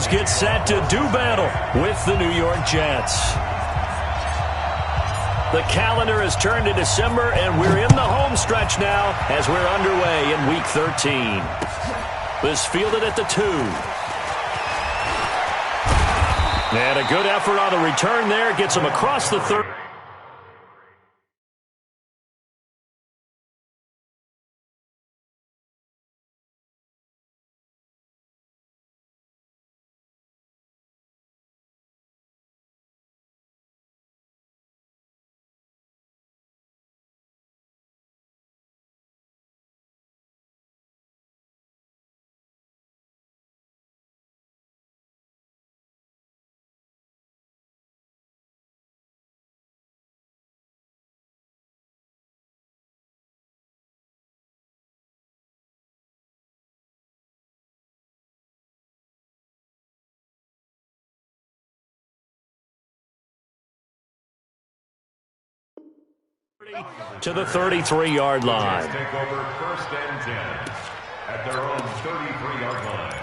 Bengals get set to do battle with the New York Jets. The calendar has turned to December, and we're in the home stretch now as we're underway in Week 13. This fielded at the 2. And a good effort on the return there. Gets him across the 30. To the 33-yard line. Take over 1st and 10 at their own 33-yard line.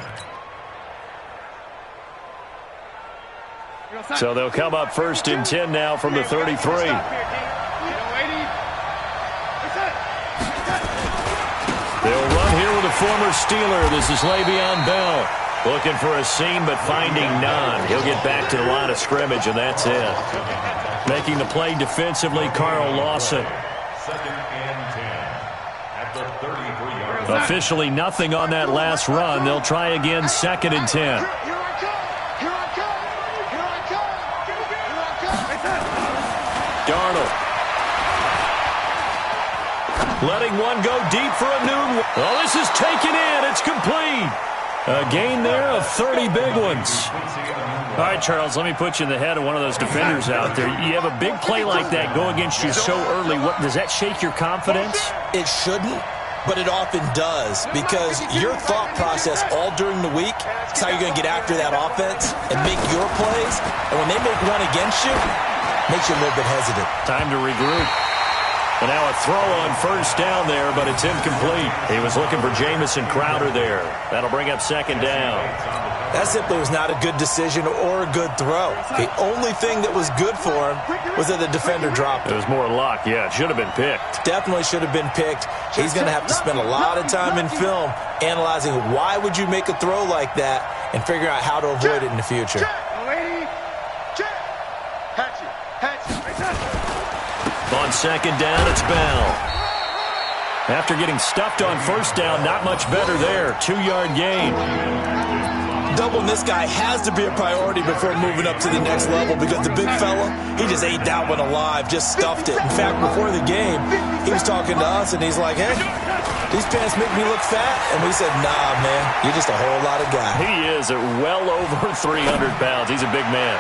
So they'll come up 1st and 10 now from the 33. They'll run here with a former Steeler. This is Le'Veon Bell. Looking for a seam, but finding none. He'll get back to the line of scrimmage, and that's it. Making the play defensively, Carl Lawson. 2nd and 10 at the 33-yard line. Officially nothing on that last run. They'll try again, 2nd and 10. Darnold. Letting one go deep for a noon. Oh, this is taken in. It's complete. A gain there of 30 big ones. All right, Charles, let me put you in the head of one of those defenders out there. You have a big play like that go against you so early. What, does that shake your confidence? It shouldn't, but it often does, because your thought process all during the week is how you're going to get after that offense and make your plays. And when they make one against you, it makes you a little bit hesitant. Time to regroup. And now a throw on 1st down there, but it's incomplete. He was looking for Jamison Crowder there. That'll bring up 2nd down. That simply was not a good decision or a good throw. The only thing that was good for him was that the defender dropped it. It was more luck. Yeah, it should have been picked. Definitely should have been picked. He's going to have to spend a lot of time in film analyzing why would you make a throw like that and figuring out how to avoid it in the future. On 2nd down, it's Bell. After getting stuffed on 1st down, not much better there. 2-yard gain. Doubling this guy has to be a priority before moving up to the next level, because the big fella, he just ate that one alive, just stuffed it. In fact, before the game, he was talking to us, and he's like, hey, these pants make me look fat. And we said, nah, man, you're just a whole lot of guy. He is at well over 300 pounds. He's a big man.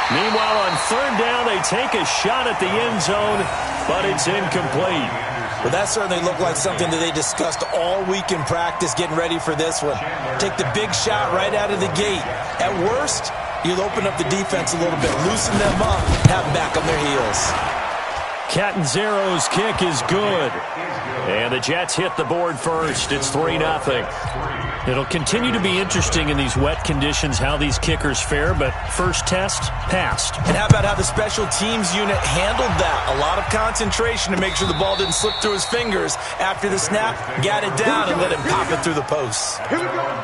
Meanwhile, on 3rd down, they take a shot at the end zone, but it's incomplete. Well, that certainly looked like something that they discussed all week in practice, getting ready for this one. Take the big shot right out of the gate. At worst, you'll open up the defense a little bit, loosen them up, have them back on their heels. Catanzaro's kick is good. And the Jets hit the board first. It's 3-0. It'll continue to be interesting in these wet conditions how these kickers fare, but first test, passed. And how about how the special teams unit handled that? A lot of concentration to make sure the ball didn't slip through his fingers. After the snap, got it down and let him pop it through the posts. Here we go.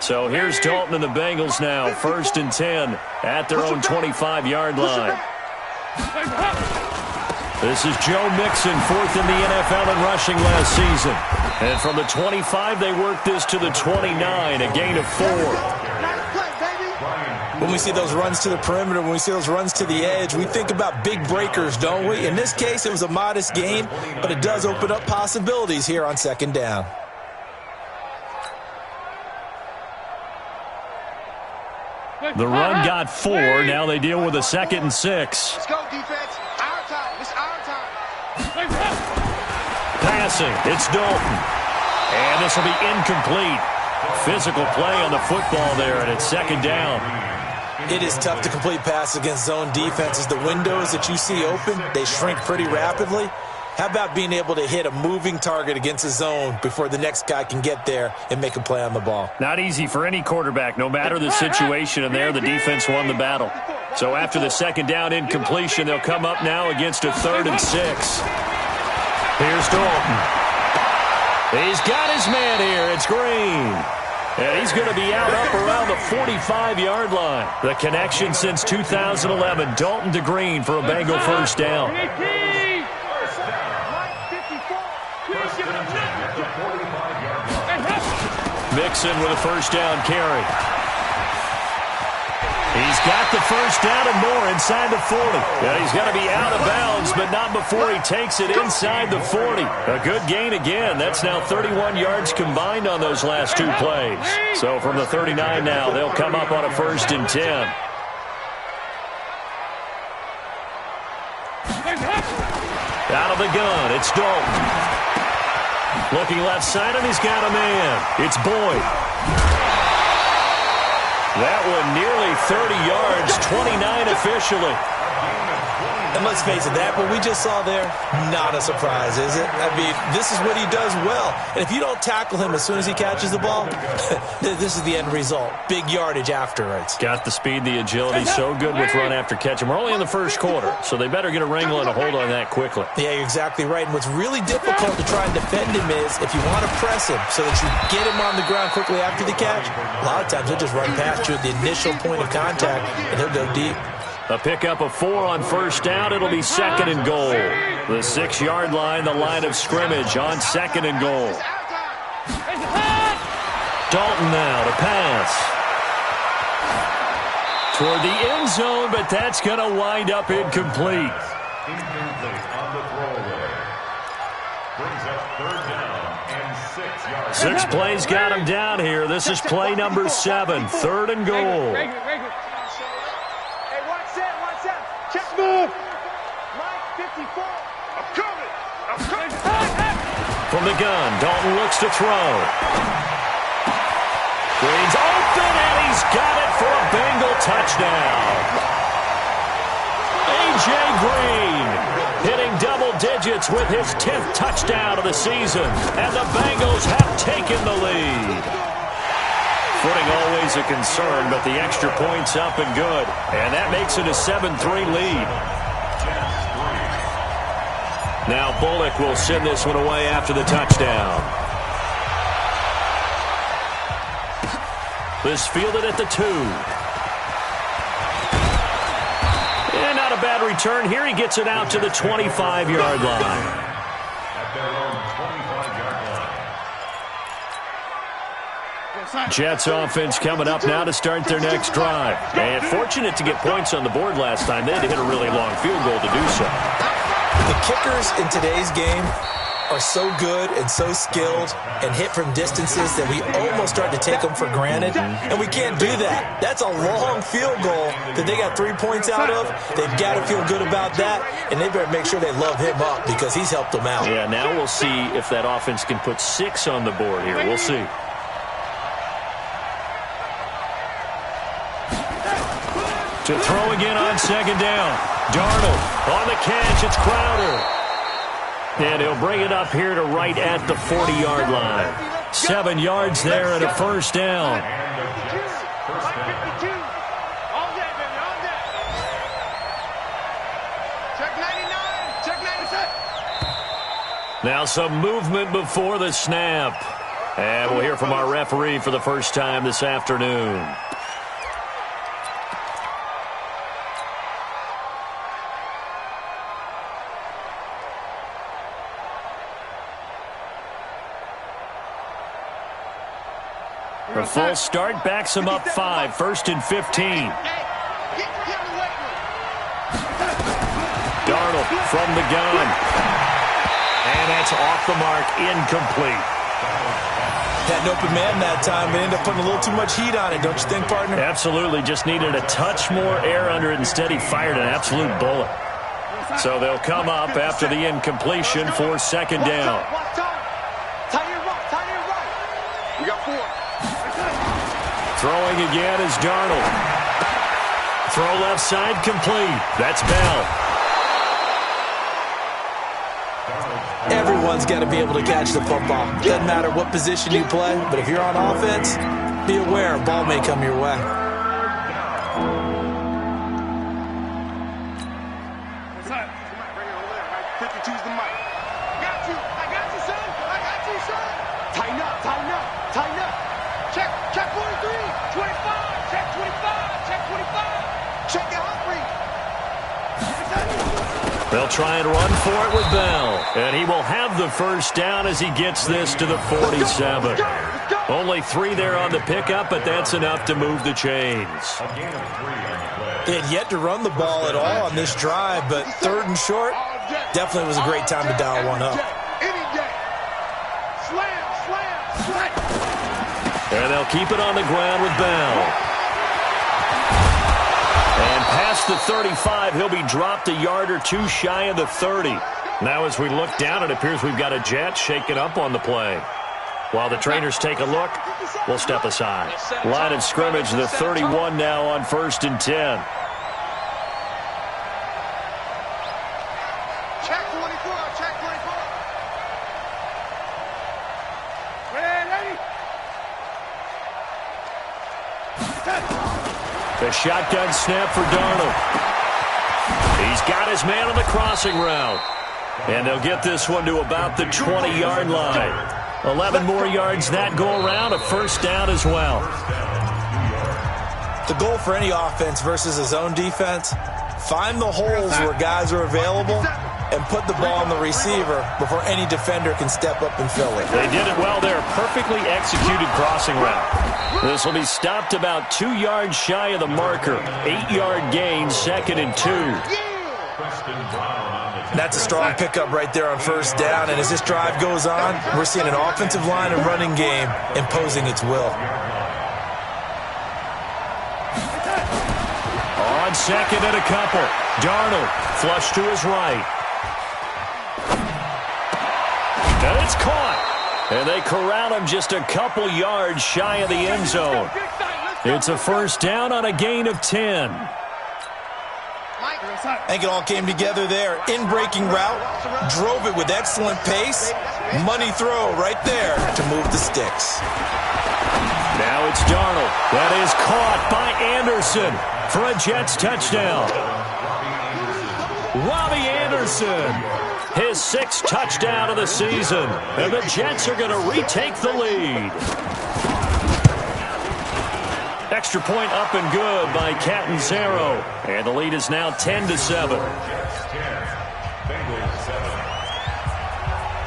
So here's Dalton and the Bengals now, 1st and 10 at their own 25-yard line. This is Joe Mixon, 4th in the NFL in rushing last season. And from the 25, they work this to the 29, a gain of 4. When we see those runs to the perimeter, when we see those runs to the edge, we think about big breakers, don't we? In this case, it was a modest gain, but it does open up possibilities here on 2nd down. The run got 4. Now they deal with a 2nd and 6. Let's go, defense. Our time. It's our time. Passing. It's Dalton. And this will be incomplete. Physical play on the football there, and it's second down. It is tough to complete passes against zone defenses. The windows that you see open, they shrink pretty rapidly. How about being able to hit a moving target against a zone before the next guy can get there and make a play on the ball? Not easy for any quarterback, no matter the situation, and there the defense won the battle. So after the second down incompletion, they'll come up now against a 3rd and 6. Here's Dalton. He's got his man here. It's Green. And he's going to be out up around the 45-yard line. The connection since 2011, Dalton to Green for a Bengal first down. Mixon with a first down carry. He's got the first down and more inside the 40. Yeah, he's got to be out of bounds, but not before he takes it inside the 40. A good gain again. That's now 31 yards combined on those last 2 plays. So from the 39 now, they'll come up on a 1st and 10. Out of the gun, it's Dalton. Looking left side, and he's got a man. It's Boyd. That one nearly 30 yards, 29 officially. And let's face it, that what we just saw there, not a surprise, is it? I mean, this is what he does well. And if you don't tackle him as soon as he catches the ball, this is the end result. Big yardage afterwards. Got the speed, the agility, so good with run after catch. And we're only in the first quarter, so they better get a wrangle and a hold on that quickly. Yeah, you're exactly right. And what's really difficult to try and defend him is if you want to press him so that you get him on the ground quickly after the catch, a lot of times he'll just run past you at the initial point of contact, and he'll go deep. A pickup of 4 on first down. It'll be 2nd and goal. The 6-yard line, the line of scrimmage on 2nd and goal. Dalton now to pass. Toward the end zone, but that's going to wind up incomplete. Incomplete on the throwaway. Brings up 3rd down and 6 yards. 6 plays got him down here. This is play number 7, 3rd and goal. Check move. Mike 54. I'm coming. From the gun, Dalton looks to throw. Green's open, and he's got it for a Bengal touchdown. A.J. Green hitting double digits with his 10th touchdown of the season, and the Bengals have taken the lead. Footing always a concern, but the extra point's up and good. And that makes it a 7-3 lead. Now Bullock will send this one away after the touchdown. This fielded at the 2. And not a bad return. Here he gets it out to the 25-yard line. At their own 25-yard line. Jets offense coming up now to start their next drive. And fortunate to get points on the board last time. They had to hit a really long field goal to do so. The kickers in today's game are so good and so skilled and hit from distances that we almost start to take them for granted, and we can't do that. That's a long field goal that they got 3 points out of. They've got to feel good about that, and they better make sure they love him up because he's helped them out. Yeah, now we'll see if that offense can put 6 on the board here. We'll see. To throw again on 2nd down. Darnold on the catch. It's Crowder. And he'll bring it up here to right at the 40-yard line. 7 yards there and a first down. Check 99. Check 97. Now some movement before the snap. And we'll hear from our referee for the first time this afternoon. The full start backs him up 5, 1st and 15. Darnold from the gun. And that's off the mark, incomplete. Had an open man that time, but ended up putting a little too much heat on it, don't you think, partner? Absolutely, just needed a touch more air under it. Instead, he fired an absolute bullet. So they'll come up after the incompletion for 2nd down. Tie your right. We got 4. Throwing again is Darnold. Throw left side complete. That's Bell. Everyone's got to be able to catch the football. Doesn't matter what position you play, but if you're on offense, be aware a ball may come your way. What's up? Bring it over there, right? 52's the mic. Got you. I got you, son. I got you, son. Tighten up, tighten up, tighten up. Check 43. 25. Check 25. Check 25. Check your heart rate. They'll try and run for it with Bell. And he will have the first down as he gets this to the 47. Only 3 there on the pickup, but that's enough to move the chains. They had yet to run the ball at all on this drive, but 3rd and short definitely was a great time to dial one up. Any day. Slam, slam, slam. And they'll keep it on the ground with Bell. And past the 35, he'll be dropped a yard or 2 shy of the 30. Now as we look down, it appears we've got a jet shaken up on the play. While the trainers take a look, we'll step aside. Line of scrimmage, the 31 now on 1st and 10. Check 24, check 24. Ready? The shotgun snap for Darnold. He's got his man on the crossing route. And they'll get this one to about the 20-yard line. 11 more yards that go around, a first down as well. The goal for any offense versus a zone defense, find the holes where guys are available and put the ball on the receiver before any defender can step up and fill it. They did it well there. Perfectly executed crossing route. This will be stopped about 2 yards shy of the marker. 8-yard gain, 2nd and 2. That's a strong pickup right there on 1st down, and as this drive goes on, we're seeing an offensive line and running game imposing its will. On 2nd and a couple. Darnold flush to his right. And it's caught. And they corral him just a couple yards shy of the end zone. It's a first down on a gain of 10. I think it all came together there. In-breaking route, drove it with excellent pace. Money throw right there to move the sticks. Now it's Darnold. That is caught by Anderson for a Jets touchdown. Robbie Anderson, his 6th touchdown of the season. And the Jets are going to retake the lead. Extra point up and good by Catanzaro. And the lead is now 10-7.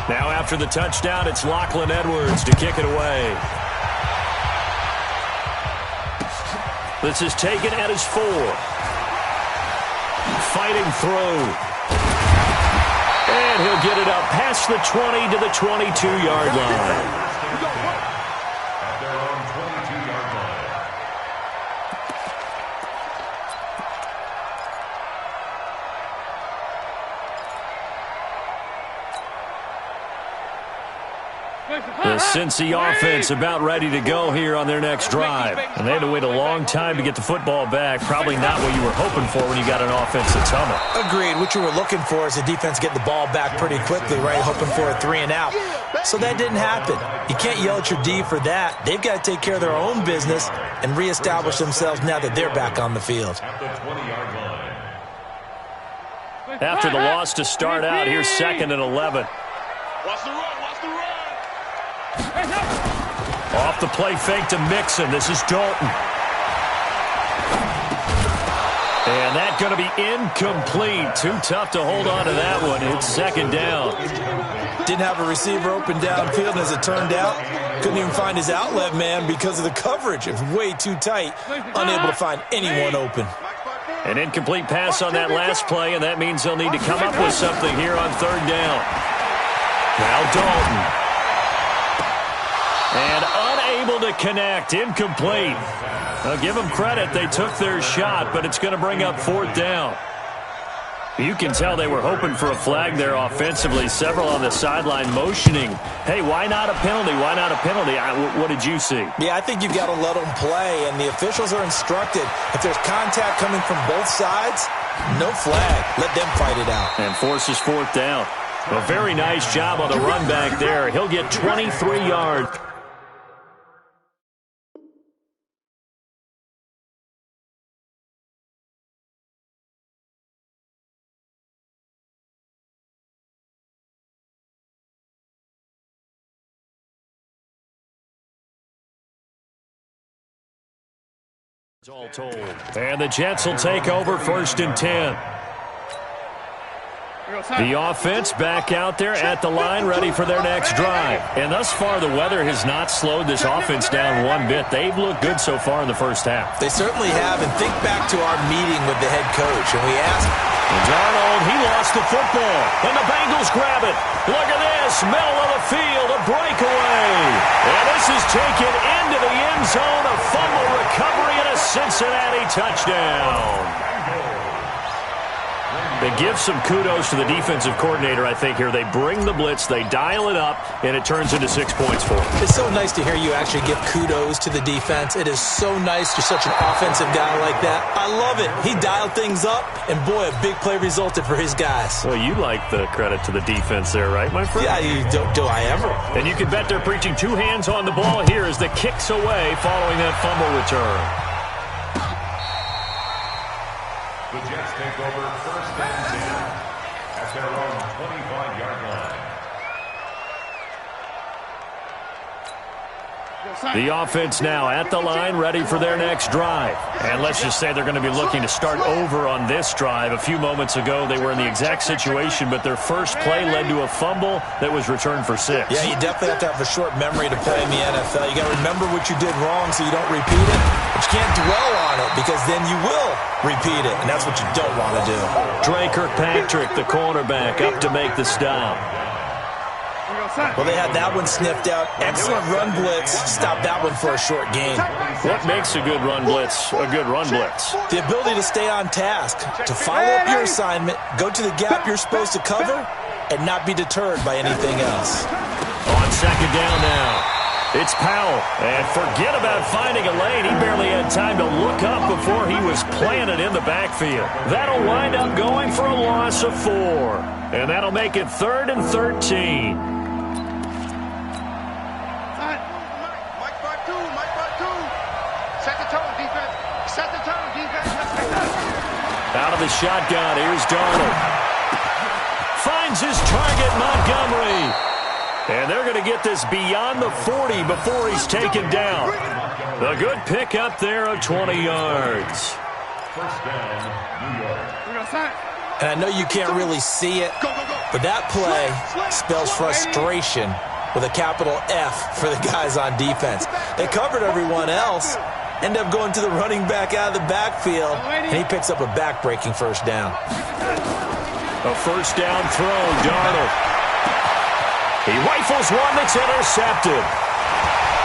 Now after the touchdown, it's Lachlan Edwards to kick it away. This is taken at his 4. Fighting through. And he'll get it up past the 20 to the 22-yard line. The Cincy offense about ready to go here on their next drive. And they had to wait a long time to get the football back. Probably not what you were hoping for when you got an offense that's humming. Agreed. What you were looking for is the defense get the ball back pretty quickly, right? Hoping for a 3 and out. So that didn't happen. You can't yell at your D for that. They've got to take care of their own business and reestablish themselves now that they're back on the field. After the loss to start out, here's 2nd and 11. Watch the run, watch the run. Off the play fake to Mixon. This is Dalton. And that's going to be incomplete. Too tough to hold on to that one. It's 2nd down. Didn't have a receiver open downfield, and as it turned out, couldn't even find his outlet man because of the coverage. It was way too tight, unable to find anyone open. An incomplete pass on that last play, and that means they'll need to come up with something here on 3rd down. Now Dalton. And unable to connect. Incomplete. I'll give them credit. They took their shot, but it's going to bring up 4th down. You can tell they were hoping for a flag there offensively. Several on the sideline motioning, hey, why not a penalty? Why not a penalty? What did you see? Yeah, I think you've got to let them play, and the officials are instructed. If there's contact coming from both sides, no flag. Let them fight it out. And forces fourth down. A very nice job on the run back there. He'll get 23 yards. All told. And the Jets will take over 1st and 10. The offense back out there at the line, ready for their next drive. And thus far, the weather has not slowed this offense down one bit. They've looked good so far in the first half. They certainly have. And think back to our meeting with the head coach, and we asked, Darnold, he lost the football, and the Bengals grab it. Look at this, middle of the field, a breakaway. And this is taken into the end zone, a fumble recovery, and a Cincinnati touchdown. They give some kudos to the defensive coordinator, I think, here. They bring the blitz, they dial it up, and it turns into 6 points for them. It's so nice to hear you actually give kudos to the defense. It is so nice you're such an offensive guy like that. I love it. He dialed things up, and boy, a big play resulted for his guys. Well, you like the credit to the defense there, right, my friend? Yeah, do I ever? And you can bet they're preaching 2 hands on the ball here as the kick's away following that fumble return. The Jets take over 1st and 10 at their own 25-yard line. The offense now at the line, ready for their next drive. And let's just say they're going to be looking to start over on this drive. A few moments ago, they were in the exact situation, but their first play led to a fumble that was returned for 6. Yeah, you definitely have to have a short memory to play in the NFL. You got to remember what you did wrong so you don't repeat it. But you can't dwell on it because then you will repeat it, and that's what you don't want to do. Dre Kirkpatrick, the cornerback, up to make the stop. Well, they had that one sniffed out. Excellent run blitz. Stop that one for a short gain. What makes a good run blitz a good run blitz? The ability to stay on task, to follow up your assignment, go to the gap you're supposed to cover, and not be deterred by anything else. On 2nd down now, it's Powell. And forget about finding a lane. He barely had time to look up before he was planted in the backfield. That'll wind up going for a loss of 4. And that'll make it 3rd and 13. Out of the shotgun, here's Darnold. Finds his target, Montgomery. And they're going to get this beyond the 40 before he's taken down. A good pick up there of 20 yards. 1st down, New York. And I know you can't really see it, but that play spells frustration with a capital F for the guys on defense. They covered everyone else. End up going to the running back out of the backfield, and he picks up a back-breaking 1st down. A 1st down throw, Darnold. He rifles one that's intercepted.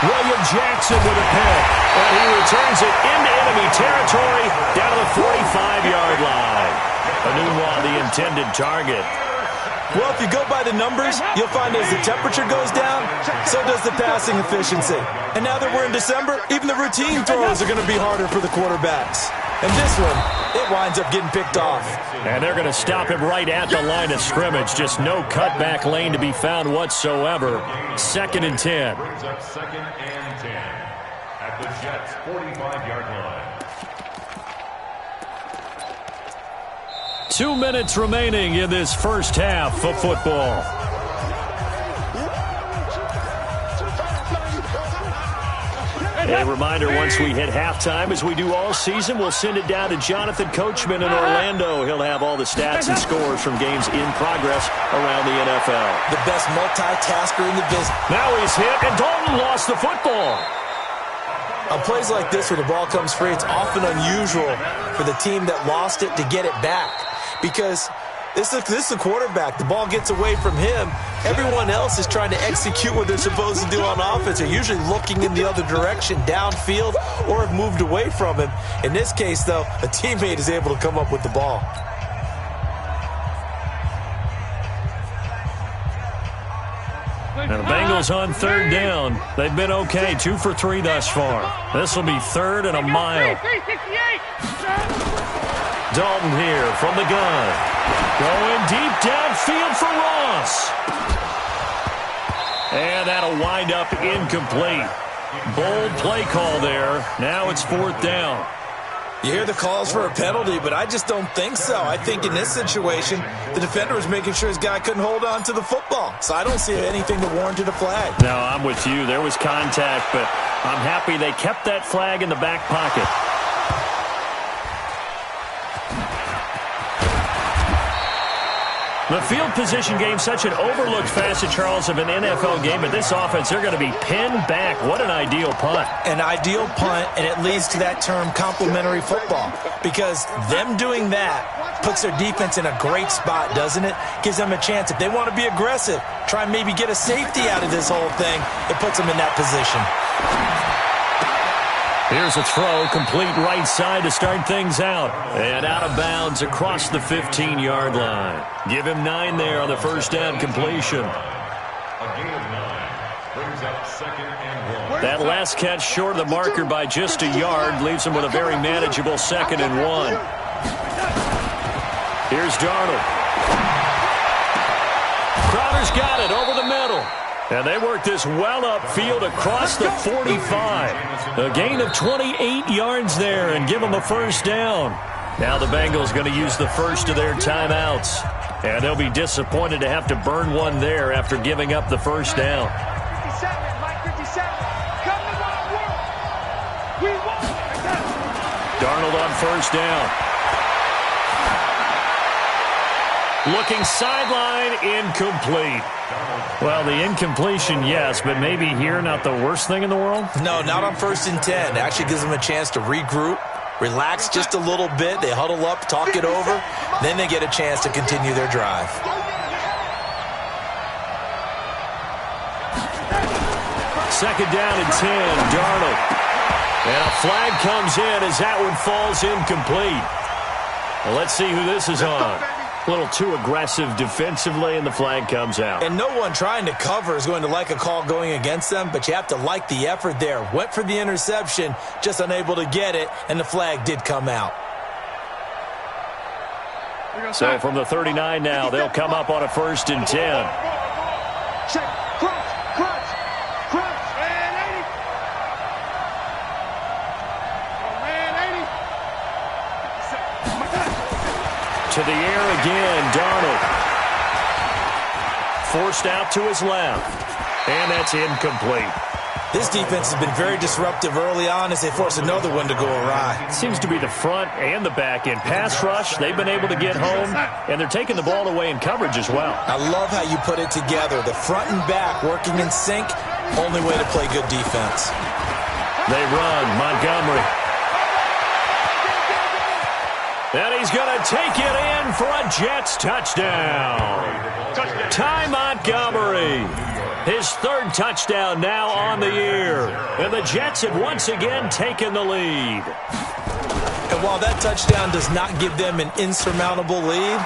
William Jackson with a pick, and he returns it into enemy territory down to the 45-yard line. Anunwa, the intended target. Well, if you go by the numbers, you'll find as the temperature goes down, so does the passing efficiency. And now that we're in December, even the routine throws are going to be harder for the quarterbacks. And this one, it winds up getting picked off. And they're going to stop him right at the line of scrimmage. Just no cutback lane to be found whatsoever. 2nd and 10. Brings up 2nd and 10 at the Jets' 45-yard line. 2 minutes remaining in this first half of football. A reminder, once we hit halftime, as we do all season, we'll send it down to Jonathan Coachman in Orlando. He'll have all the stats and scores from games in progress around the NFL. The best multitasker in the business. Now he's hit, and Dalton lost the football. On plays like this where the ball comes free, it's often unusual for the team that lost it to get it back. Because this is the quarterback. The ball gets away from him. Everyone else is trying to execute what they're supposed to do on offense. They're usually looking in the other direction, downfield, or have moved away from him. In this case, though, a teammate is able to come up with the ball. Now the Bengals on third down. They've been okay, 2 for 3 thus far. This will be 3rd and a mile. Dalton here from the gun. Going deep downfield for Ross. And that'll wind up incomplete. Bold play call there. Now it's 4th down. You hear the calls for a penalty, but I just don't think so. I think in this situation, the defender was making sure his guy couldn't hold on to the football. So I don't see anything to warrant a flag. No, I'm with you. There was contact, but I'm happy they kept that flag in the back pocket. The field position game, such an overlooked facet, Charles, of an NFL game. But this offense, they're going to be pinned back. What an ideal punt. An ideal punt, and it leads to that term complementary football. Because them doing that puts their defense in a great spot, doesn't it? Gives them a chance. If they want to be aggressive, try and maybe get a safety out of this whole thing, it puts them in that position. Here's a throw, complete right side to start things out. And out of bounds across the 15-yard line. Give him 9 there on the first down completion. A gain of 9 brings up 2nd and 1. That last catch short of the marker by just a yard leaves him with a very manageable 2nd and 1. Here's Darnold. Crowder's got it over the middle. And they work this well upfield across the 45. A gain of 28 yards there and give them a first down. Now the Bengals going to use the first of their timeouts. And they'll be disappointed to have to burn one there after giving up the first down. 57, Mike 57. Come to my work. We won. Darnold on first down. Looking sideline, incomplete. Well, the incompletion, yes, but maybe here not the worst thing in the world? No, not on 1st and 10. It actually gives them a chance to regroup, relax just a little bit. They huddle up, talk it over. Then they get a chance to continue their drive. Second down and 10, Darnold. And a flag comes in as that one falls incomplete. Well, let's see who this is on. A little too aggressive defensively, and the flag comes out. And no one trying to cover is going to like a call going against them, but you have to like the effort there. Went for the interception, just unable to get it, and the flag did come out. So from the 39 now, they'll come up on a 1st and 10. Check. Crunch. Man 80. Oh, man 80. To the air again, Darnold. Forced out to his left. And that's incomplete. This defense has been very disruptive early on as they force another one to go awry. It seems to be the front and the back end. Pass rush, they've been able to get home, and they're taking the ball away in coverage as well. I love how you put it together. The front and back working in sync, only way to play good defense. They run, Montgomery. And he's going to take it in for a Jets touchdown. Ty Montgomery. His 3rd touchdown now on the year. And the Jets have once again taken the lead. And while that touchdown does not give them an insurmountable lead,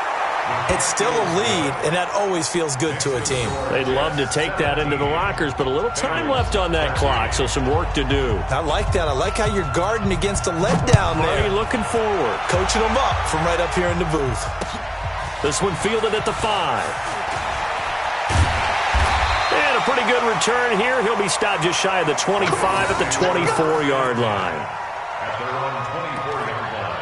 it's still a lead, and that always feels good to a team. They'd love to take that into the lockers, but a little time left on that clock, so some work to do. I like that. I like how you're guarding against a letdown there. Already looking forward. Coaching them up from right up here in the booth. This one fielded at the 5. And a pretty good return here. He'll be stopped just shy of the 25 at the 24-yard line. At their own 24-yard line.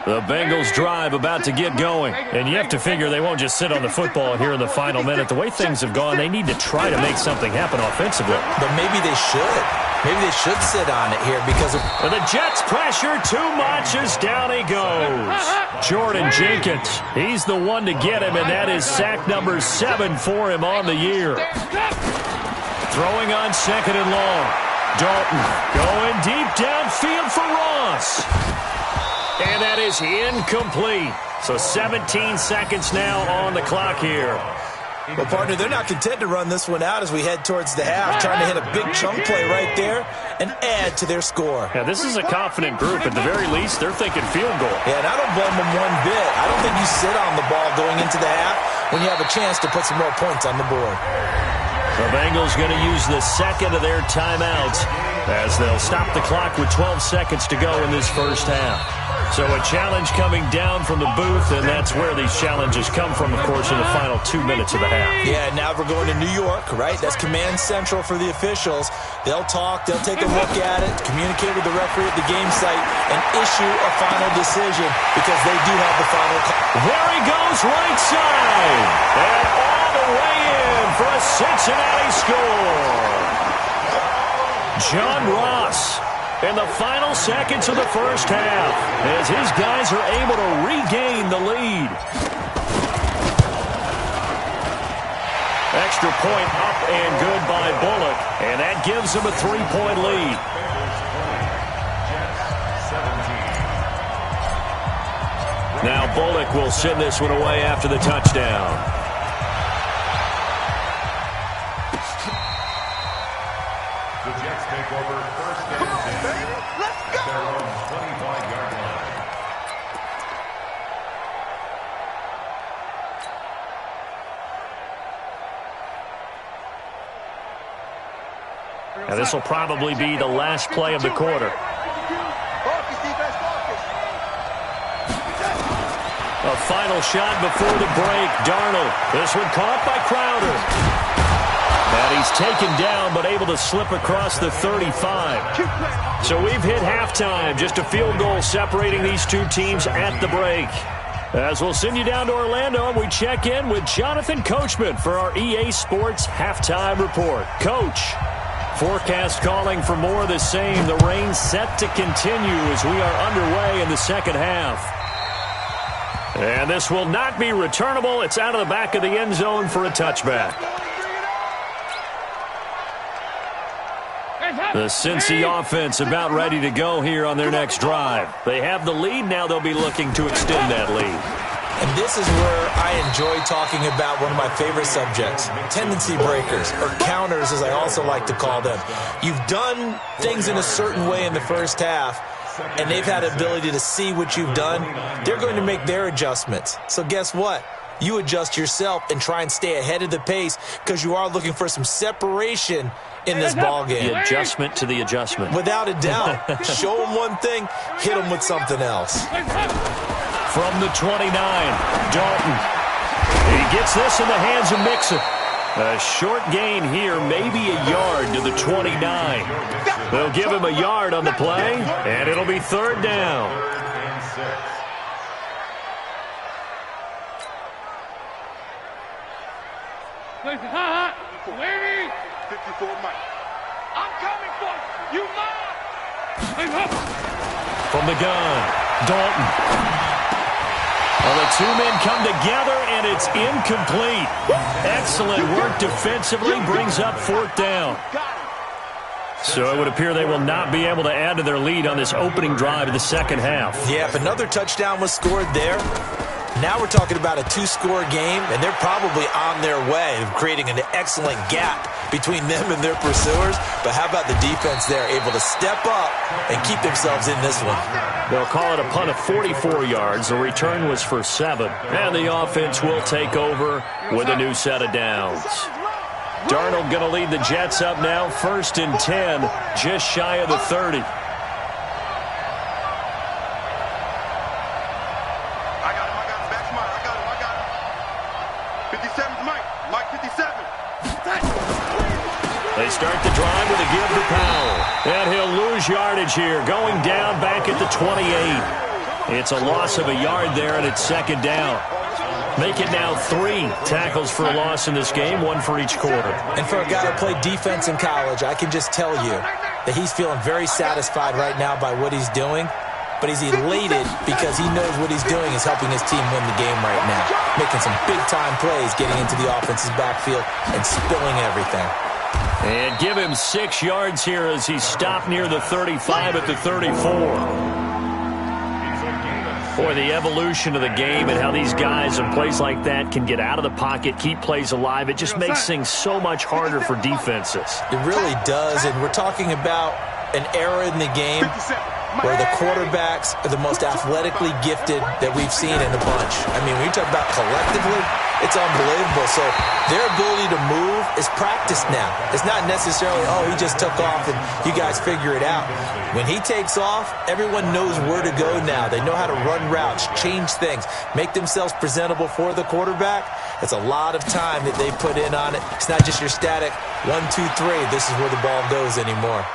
The Bengals drive about to get going. And you have to figure they won't just sit on the football here in the final minute. The way things have gone, they need to try to make something happen offensively. But maybe they should. Maybe they should sit on it here because of... And the Jets pressure too much as down he goes. Jordan Jenkins, he's the one to get him, and that is sack number 7 for him on the year. Throwing on 2nd and long. Dalton going deep downfield for Ross. And that is incomplete. So 17 seconds now on the clock here. Well, partner, they're not content to run this one out as we head towards the half, trying to hit a big chunk play right there and add to their score. Yeah, this is a confident group. At the very least, they're thinking field goal. Yeah, and I don't blame them one bit. I don't think you sit on the ball going into the half when you have a chance to put some more points on the board. The Bengals going to use the second of their timeouts as they'll stop the clock with 12 seconds to go in this first half. So a challenge coming down from the booth, and that's where these challenges come from, of course, in the final 2 minutes of the half. Yeah, now we're going to New York, right? That's command central for the officials. They'll talk, they'll take a look at it, communicate with the referee at the game site, and issue a final decision because they do have the final call. There he goes, right side, and all the way in for a Cincinnati score. John Ross in the final seconds of the first half as his guys are able to regain the lead. Extra point up and good by Bullock, and that gives them a 3-point lead. Now Bullock will send this one away after the touchdown. The Jets take over first and 10. Let's go! Their own 25-yard line. Now this will probably be the last play of the quarter. Focus, defense, focus. A final shot before the break. Darnold. This one caught by Crowder. And he's taken down, but able to slip across the 35. So we've hit halftime. Just a field goal separating these two teams at the break. As we'll send you down to Orlando, we check in with Jonathan Coachman for our EA Sports Halftime Report. Coach, forecast calling for more of the same. The rain set to continue as we are underway in the second half. And this will not be returnable. It's out of the back of the end zone for a touchback. The Cincy offense about ready to go here on their next drive. They have the lead. Now they'll be looking to extend that lead. And this is where I enjoy talking about one of my favorite subjects, tendency breakers, or counters as I also like to call them. You've done things in a certain way in the first half, and they've had the ability to see what you've done. They're going to make their adjustments. So guess what? You adjust yourself and try and stay ahead of the pace because you are looking for some separation in this ball game. The adjustment to the adjustment. Without a doubt. Show them one thing, hit them with something else. From the 29, Dalton. He gets this in the hands of Mixon. A short gain here, maybe a yard to the 29. They'll give him a yard on the play, and it'll be third down. 54 Mike. I'm coming for you. You mine. From the gun, Dalton. Well, the two men come together, and it's incomplete. Excellent work defensively, brings up fourth down. So it would appear they will not be able to add to their lead on this opening drive of the second half. Yeah, if another touchdown was scored there, now we're talking about a two-score game, and they're probably on their way of creating an excellent gap between them and their pursuers. But how about the defense there, able to step up and keep themselves in this one? They'll call it a punt of 44 yards. The return was for 7. And the offense will take over with a new set of downs. Darnold going to lead the Jets up now, 1st and 10, just shy of the 30. They start the drive with a give to Powell. And he'll lose yardage here, going down back at the 28. It's a loss of a yard there, and it's second down. Make it now 3 tackles for a loss in this game, 1 for each quarter. And for a guy who played defense in college, I can just tell you that he's feeling very satisfied right now by what he's doing. But he's elated because he knows what he's doing is helping his team win the game right now. Making some big-time plays, getting into the offense's backfield and spilling everything. And give him 6 yards here as he's stopped near the 35 at the 34. Boy, the evolution of the game and how these guys in plays like that can get out of the pocket, keep plays alive, it just makes things so much harder for defenses. It really does, and we're talking about an era in the game where the quarterbacks are the most athletically gifted that we've seen in a bunch. I mean, when you talk about collectively, it's unbelievable. So their ability to move is practiced now. It's not necessarily, oh, he just took off and you guys figure it out. When he takes off, everyone knows where to go now. They know how to run routes, change things, make themselves presentable for the quarterback. It's a lot of time that they put in on it. It's not just your static 1, 2, 3. This is where the ball goes anymore.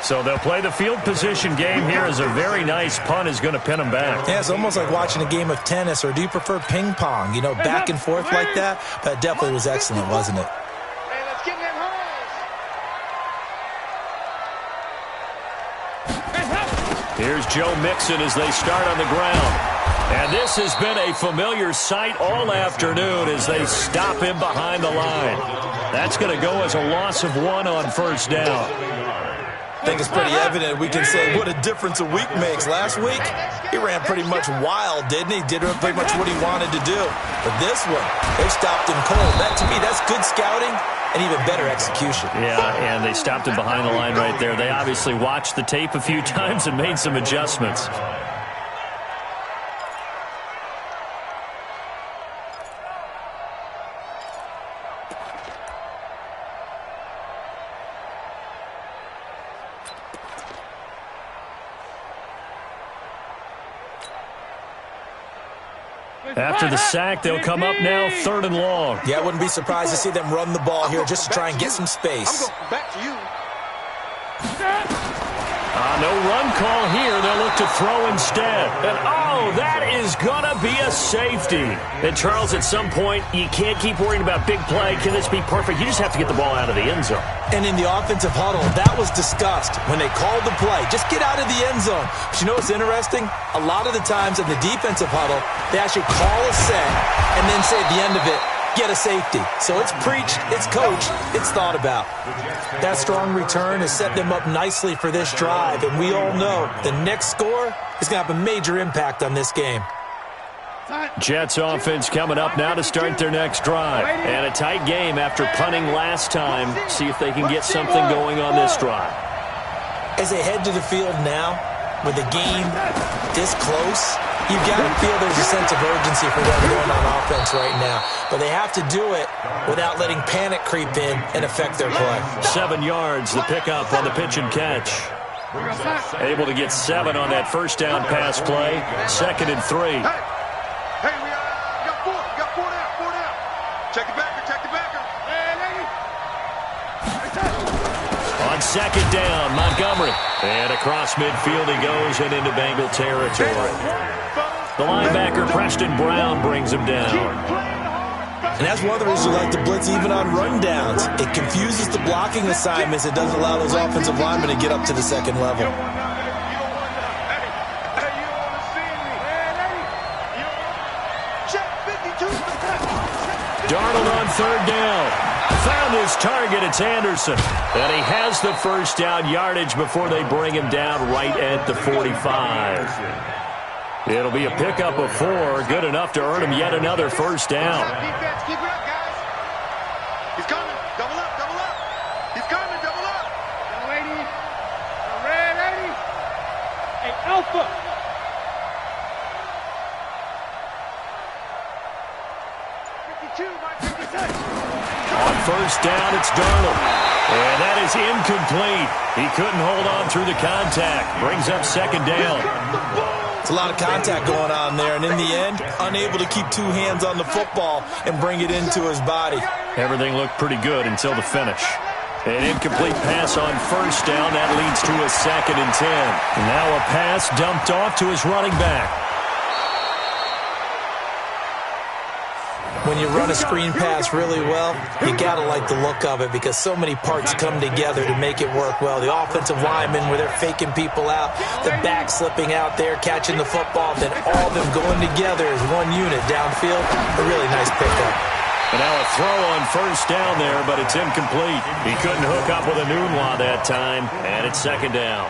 So they'll play the field position game here as a very nice punt is going to pin them back. Yeah, it's almost like watching a game of tennis, or do you prefer ping pong? You know, back and forth like that? That definitely was excellent, wasn't it? Hey, let's get them holes. Here's Joe Mixon as they start on the ground. And this has been a familiar sight all afternoon as they stop him behind the line. That's going to go as a loss of 1 on first down. I think it's pretty evident. We can say what a difference a week makes. Last week, he ran pretty much wild, didn't he? Did pretty much what he wanted to do. But this one, they stopped him cold. That, to me, that's good scouting and even better execution. Yeah, and they stopped him behind the line right there. They obviously watched the tape a few times and made some adjustments. After the sack, they'll come up now 3rd and long. Yeah, I wouldn't be surprised to see them run the ball here just to try and get some space. I'm going back to you. No run call here. They'll look to throw instead. And, oh, that is going to be a safety. And, Charles, at some point, you can't keep worrying about big play. Can this be perfect? You just have to get the ball out of the end zone. And in the offensive huddle, that was discussed when they called the play. Just get out of the end zone. But you know what's interesting? A lot of the times in the defensive huddle, they actually call a set and then say at the end of it, get a safety. So it's preached, it's coached, it's thought about. That strong return has set them up nicely for this drive, and we all know the next score is going to have a major impact on this game. Jets offense coming up now to start their next drive. And a tight game after punting last time. See if they can get something going on this drive. As they head to the field now, with the game this close, you've got to feel there's a sense of urgency for them going on offense right now. But they have to do it without letting panic creep in and affect their play. 7 yards, the pickup on the pitch and catch. Able to get 7 on that first down pass play. 2nd and 3. Hey, we got 4. We got 4 down. Check the backer. Hey, lady. On 2nd down, Montgomery. And across midfield he goes and into Bengal territory. The linebacker, Preston Brown, brings him down. And that's one of the reasons we like to blitz even on rundowns. It confuses the blocking assignments. It doesn't allow those offensive linemen to get up to the second level. Darnold on 3rd down. Found his target. It's Anderson. And he has the first down yardage before they bring him down right at the 45. It'll be a pickup of 4. Good enough to earn him yet another first down. Defense, keep it up, guys. He's coming. Double up. He's coming. Double up. Young lady. Red lady. Hey, Alpha. On first down, it's Darnold. And that is incomplete. He couldn't hold on through the contact. Brings up 2nd down. It's a lot of contact going on there, and in the end, unable to keep 2 hands on the football and bring it into his body. Everything looked pretty good until the finish. An incomplete pass on first down. That leads to a 2nd and 10. Now a pass dumped off to his running back. When you run a screen pass really well, you got to like the look of it because so many parts come together to make it work well. The offensive linemen, where they're faking people out, the back slipping out there, catching the football, then all of them going together as one unit downfield. A really nice pickup. And now a throw on first down there, but it's incomplete. He couldn't hook up with a Nunwa that time, and it's 2nd down.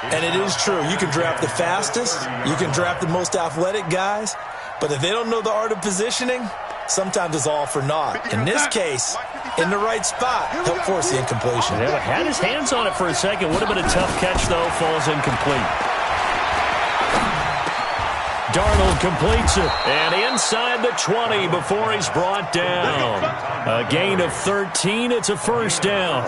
And it is true. You can draft the fastest. You can draft the most athletic guys. But if they don't know the art of positioning, sometimes it's all for naught. In this case, in the right spot, help force the incompletion. Yeah, had his hands on it for a second. Would have been a tough catch, though. Falls incomplete. Darnold completes it. And inside the 20 before he's brought down. A gain of 13. It's a first down.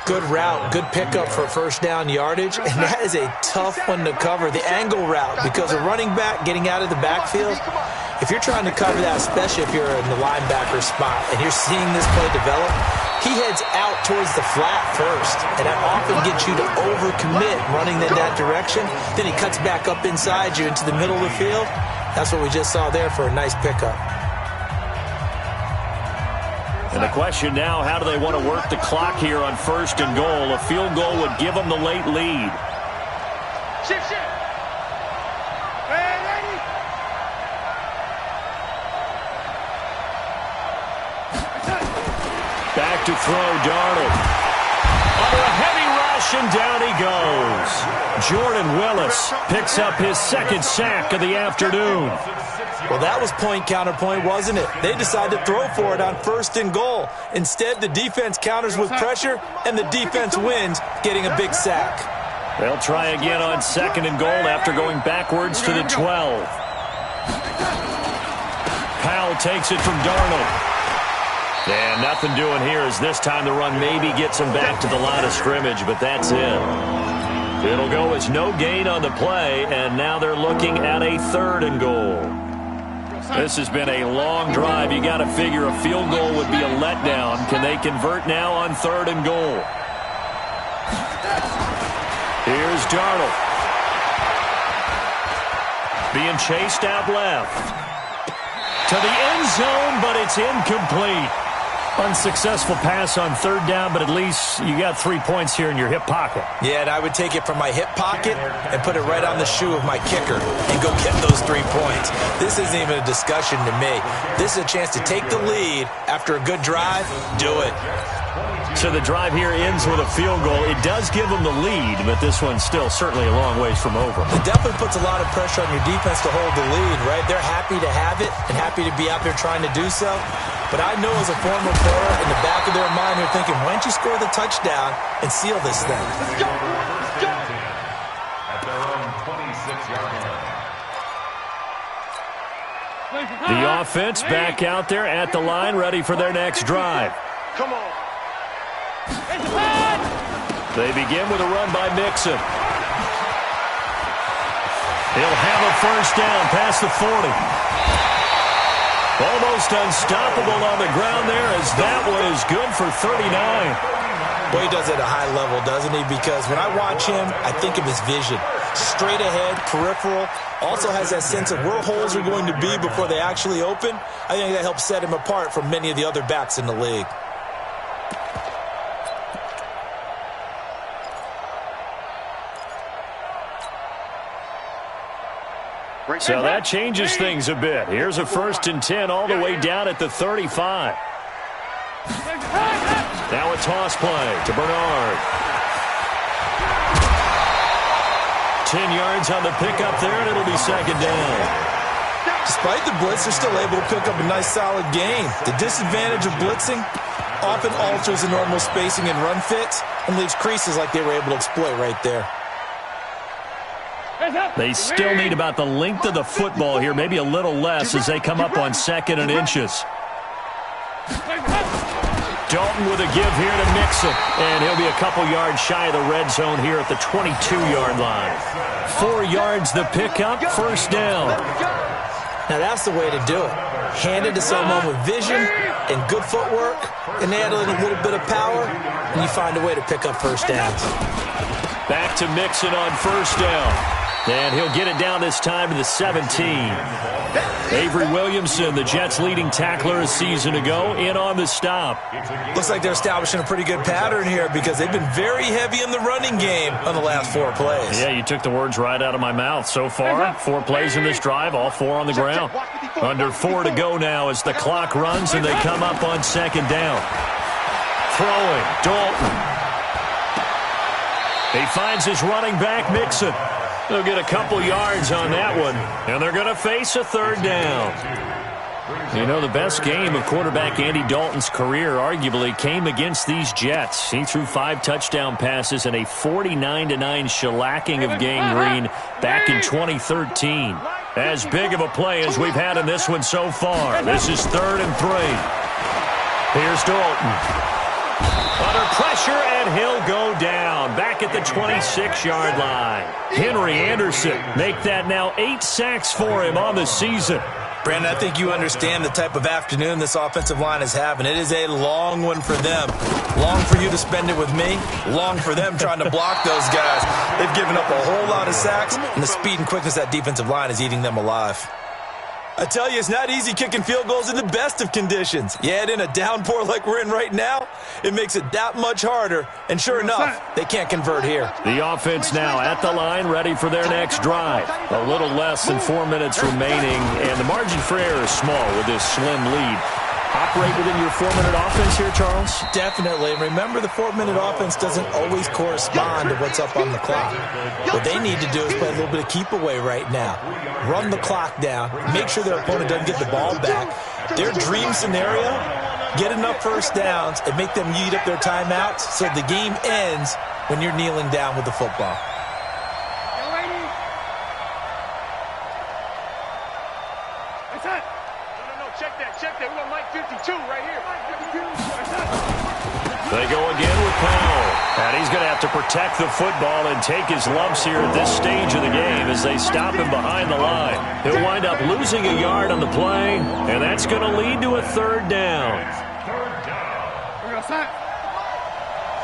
Good route, good pickup for first down yardage, and that is a tough one to cover, the angle route, because a running back getting out of the backfield, if you're trying to cover that, especially if you're in the linebacker spot and you're seeing this play develop, he heads out towards the flat first, and that often gets you to overcommit running in that direction. Then he cuts back up inside you into the middle of the field. That's what we just saw there for a nice pickup. And the question now, how do they want to work the clock here on first and goal? A field goal would give them the late lead. Shift. Hey, ready? Back to throw, Darnold. Under a heavy rush, and down he goes. Jordan Willis picks up his second sack of the afternoon. Well, that was point counterpoint, wasn't it? They decided to throw for it on first and goal. Instead, the defense counters with pressure, and the defense wins, getting a big sack. They'll try again on second and goal after going backwards to the 12. Powell takes it from Darnold. And nothing doing here as this time the run maybe gets him back to the line of scrimmage, but that's it. It'll go as no gain on the play, and now they're looking at a third and goal. This has been a long drive. You got to figure a field goal would be a letdown. Can they convert now on third and goal? Here's Darnold. Being chased out left. To the end zone, but it's incomplete. Unsuccessful pass on third down, but at least you got 3 points here in your hip pocket. Yeah, and I would take it from my hip pocket and put it right on the shoe of my kicker and go get those 3 points. This isn't even a discussion to me. This is a chance to take the lead after a good drive. Do it. So the drive here ends with a field goal. It does give them the lead, but this one's still certainly a long ways from over. It definitely puts a lot of pressure on your defense to hold the lead, right? They're happy to have it and happy to be out there trying to do so. But I know as a former player, in the back of their mind, they're thinking, why don't you score the touchdown and seal this thing? Let's go. At their own 26-yard line. The offense back out there at the line, ready for their next drive. Come on. They begin with a run by Mixon. He'll have a first down past the 40. Almost unstoppable on the ground there as that one is good for 39. Well, he does it at a high level, doesn't he? Because when I watch him, I think of his vision. Straight ahead, peripheral. Also has that sense of where holes are going to be before they actually open. I think that helps set him apart from many of the other backs in the league. So that changes things a bit. Here's a 1st and 10 all the way down at the 35. Now a toss play to Bernard. 10 yards on the pickup there, and it'll be second down. Despite the blitz, they're still able to pick up a nice solid gain. The disadvantage of blitzing often alters the normal spacing and run fits and leaves creases like they were able to exploit right there. They still need about the length of the football here, maybe a little less as they come up on 2nd and inches. Dalton with a give here to Mixon, and he'll be a couple yards shy of the red zone here at the 22-yard line. 4 yards the pickup, first down. Now that's the way to do it. Hand it to someone with vision and good footwork, and add in a little bit of power, and you find a way to pick up first downs. Back to Mixon on first down. And he'll get it down this time to the 17. Avery Williamson, the Jets' leading tackler a season ago, in on the stop. Looks like they're establishing a pretty good pattern here because they've been very heavy in the running game on the last 4 plays. Yeah, you took the words right out of my mouth. So far, 4 plays in this drive, all 4 on the ground. Under 4 to go now as the clock runs and they come up on second down. Throwing, Dalton. He finds his running back, Mixon. They'll get a couple yards on that one, and they're going to face a third down. You know, the best game of quarterback Andy Dalton's career arguably came against these Jets. He threw 5 touchdown passes and a 49-9 shellacking of Gang Green back in 2013. As big of a play as we've had in this one so far. This is 3rd and 3. Here's Dalton. Under pressure, and he'll go down. Back at the 26-yard line. Henry Anderson make that now 8 sacks for him on the season. Brandon, I think you understand the type of afternoon this offensive line is having. It is a long one for them. Long for you to spend it with me. Long for them trying to block those guys. They've given up a whole lot of sacks, and the speed and quickness of that defensive line is eating them alive. I tell you, it's not easy kicking field goals in the best of conditions. Yet in a downpour like we're in right now, it makes it that much harder. And sure enough, they can't convert here. The offense now at the line, ready for their next drive. A little less than 4 minutes remaining, and the margin for error is small with this slim lead. Operate within your 4-minute offense here, Charles? Definitely. And remember, the 4-minute offense doesn't always correspond to what's up on the clock. What they need to do is play a little bit of keep away right now. Run the clock down. Make sure their opponent doesn't get the ball back. Their dream scenario, get enough first downs and make them eat up their timeouts so the game ends when you're kneeling down with the football. Check that. We got Mike 52 right here. They go again with Powell. And he's going to have to protect the football and take his lumps here at this stage of the game as they stop him behind the line. He'll wind up losing a yard on the play, and that's going to lead to a 3rd down. We're going to sign.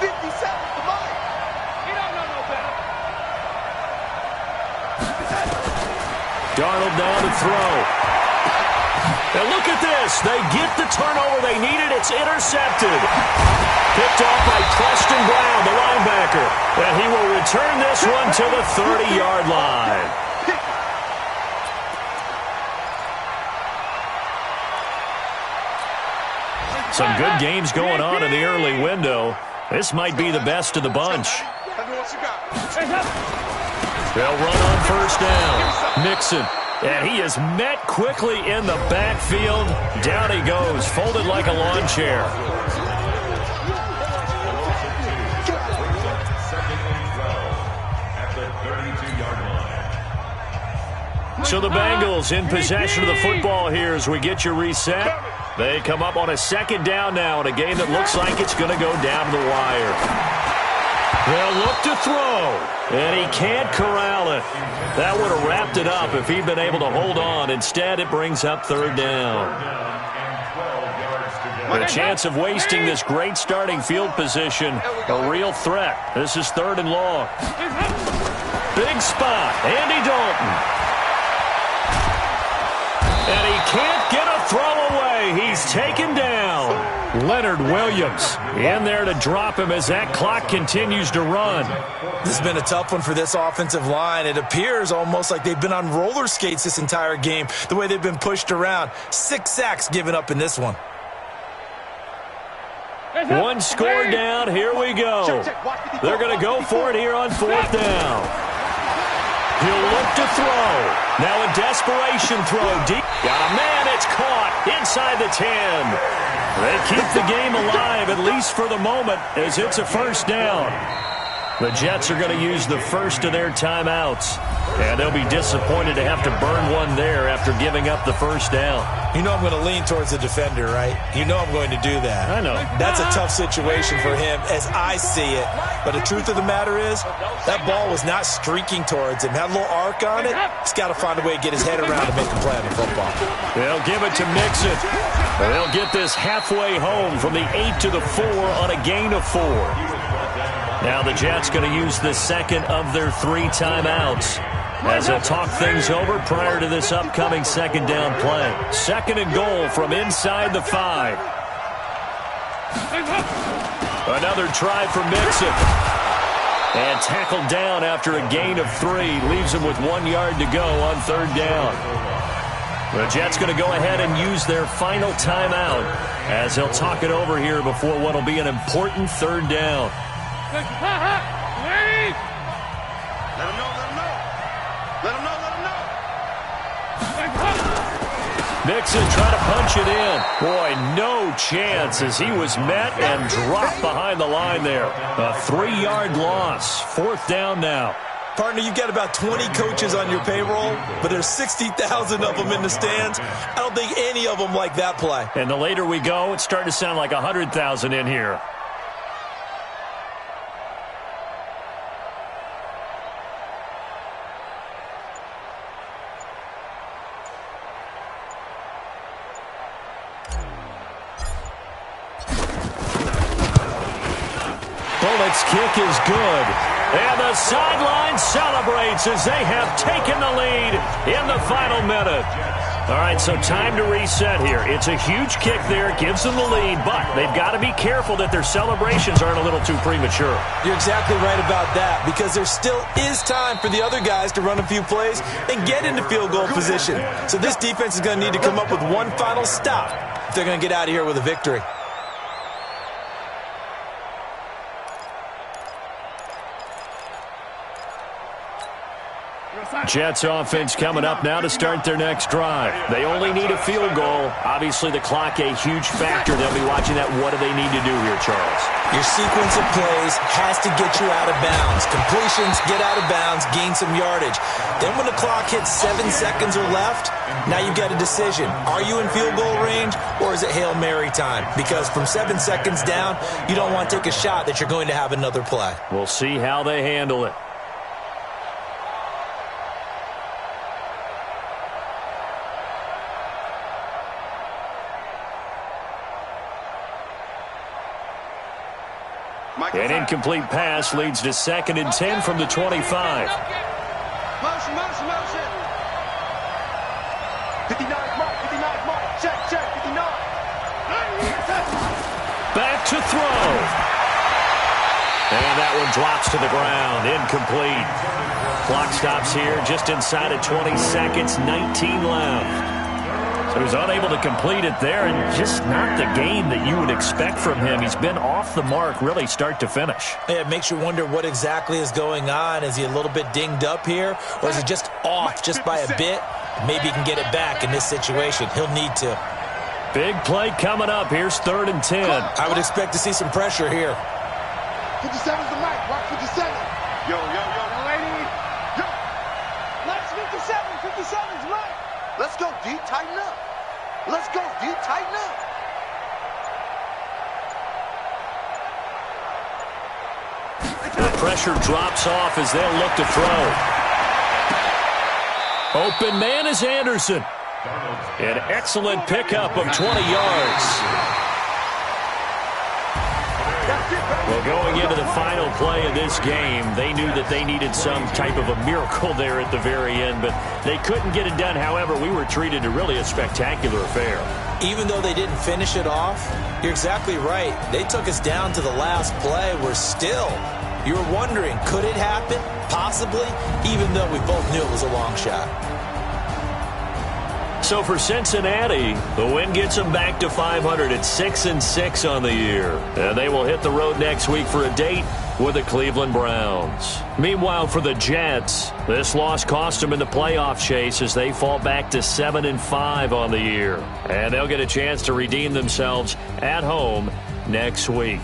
57 to Mike. He don't know no better. Darnold down to throw. And look at this. They get the turnover they needed. It's intercepted. Picked off by Preston Brown, the linebacker. And he will return this one to the 30-yard line. Some good games going on in the early window. This might be the best of the bunch. They'll run on 1st down. Mixon. And he is met quickly in the backfield. Down he goes, folded like a lawn chair. So the Bengals in possession of the football here as we get you reset. They come up on a 2nd down now in a game that looks like it's going to go down the wire. They'll look to throw, and he can't corral it. That would have wrapped it up if he'd been able to hold on. Instead, it brings up 3rd down. The chance of wasting this great starting field position, a real threat. This is 3rd and long. Big spot, Andy Dalton. And he can't get a throw away. He's taken down. Leonard Williams in there to drop him as that clock continues to run. This has been a tough one for this offensive line. It appears almost like they've been on roller skates this entire game, the way they've been pushed around. 6 sacks given up in this one. One score down. Here we go. They're going to go for it here on 4th down. He'll look to throw. Now a desperation throw. Deep. Got a man. It's caught inside the 10. They keep the game alive, at least for the moment, as it's a 1st down. The Jets are going to use the first of their timeouts, and they'll be disappointed to have to burn one there after giving up the 1st down. You know I'm going to lean towards the defender, right? You know I'm going to do that. I know. That's a tough situation for him as I see it. But the truth of the matter is, that ball was not streaking towards him. Had a little arc on it. He's got to find a way to get his head around and make a play on the football. They'll give it to Mixon. They'll get this halfway home from the 8 to the 4 on a gain of 4. Now the Jets going to use the 2nd of their 3 timeouts as they'll talk things over prior to this upcoming 2nd down play. 2nd and goal from inside the 5. Another try for Mixon. And tackled down after a gain of 3. Leaves him with 1 yard to go on 3rd down. The Jets going to go ahead and use their final timeout as they'll talk it over here before what will be an important 3rd down. Let him know, let him know. Let him know, let him know. Mixon trying to punch it in. Boy, no chance as he was met and dropped behind the line there. A 3-yard loss. 4th down now. Partner, you've got about 20 coaches on your payroll, but there's 60,000 of them in the stands. I don't think any of them like that play. And the later we go, it's starting to sound like 100,000 in here. Bullock's kick is good. And the sideline celebrates as they have taken the lead in the final minute. All right, so time to reset here. It's a huge kick there, gives them the lead, but they've got to be careful that their celebrations aren't a little too premature. You're exactly right about that, because there still is time for the other guys to run a few plays and get into field goal position. So this defense is going to need to come up with one final stop if they're going to get out of here with a victory. Jets offense coming up now to start their next drive. They only need a field goal. Obviously, the clock a huge factor. They'll be watching that. What do they need to do here, Charles? Your sequence of plays has to get you out of bounds. Completions, get out of bounds, gain some yardage. Then when the clock hits 7 seconds or left, now you've got a decision. Are you in field goal range, or is it Hail Mary time? Because from 7 seconds down, you don't want to take a shot that you're going to have another play. We'll see how they handle it. An incomplete pass leads to 2nd and 10 from the 25. Motion, motion, motion. 59 mark, 59 mark. Check, check, 59. Back to throw. And that one drops to the ground. Incomplete. Clock stops here just inside of 20 seconds, 19 left. So he's unable to complete it there, and just not the game that you would expect from him. He's been off the mark really start to finish. Yeah, it makes you wonder what exactly is going on. Is he a little bit dinged up here, or is he just off just by a bit? Maybe he can get it back in this situation. He'll need to. Big play coming up. Here's 3rd and 10. I would expect to see some pressure here. 57's the mic. Watch 57. Yo, yo, yo, lady. Yo. Let's 57. 57's right. Let's go, D. Tighten up. Let's go, D. Tighten up. The pressure drops off as they'll look to throw. Open man is Anderson. An excellent pickup of 20 yards. Well, going into the final play of this game, they knew that they needed some type of a miracle there at the very end, but they couldn't get it done. However, we were treated to really a spectacular affair. Even though they didn't finish it off, you're exactly right. They took us down to the last play. You were wondering, could it happen? Possibly, even though we both knew it was a long shot. So for Cincinnati, the win gets them back to 500 at 6-6 on the year. And they will hit the road next week for a date with the Cleveland Browns. Meanwhile, for the Jets, this loss cost them in the playoff chase as they fall back to 7-5 on the year. And they'll get a chance to redeem themselves at home next week.